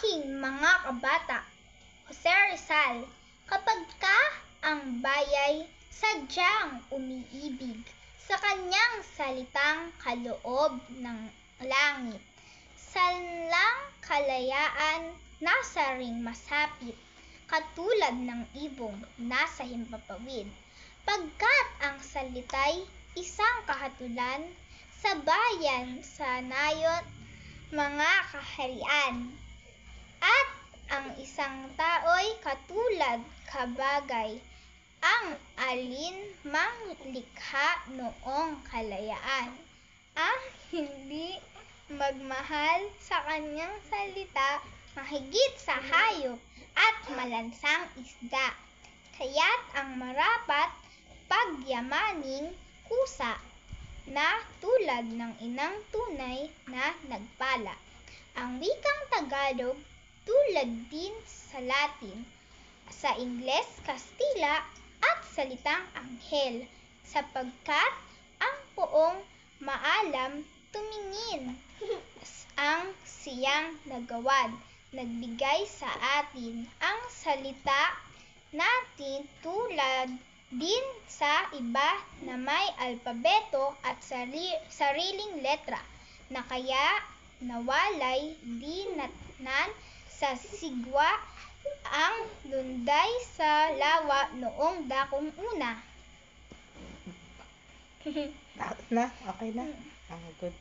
Aking mga kabata, Jose Rizal, kapagka ang bayay sadyang umiibig sa kanyang salitang kaloob ng langit, salang kalayaan nasa ring masapit, katulad ng ibong nasa himpapawid, pagkat ang salita'y isang kahatulan sa bayan sa nayot mga kaharian. At ang isang tao'y katulad kabagay ang alin mang likha noong kalayaan, ang hindi magmahal sa kanyang salita mahigit sa hayop at malansang isda. Kaya't ang marapat pagyamaning kusa na tulad ng inang tunay na nagpala. Ang wikang Tagalog tulad din sa Latin, sa Ingles, Kastila at salitang Anghel, sapagkat ang poong maalam tumingin ang siyang nagawad, nagbigay sa atin ang salita natin tulad din sa iba na may alpabeto at sariling letra, na kaya nawalay di natnan sa sigwa ang lunday sa lawa noong dakong una. Na? Okay na? Good.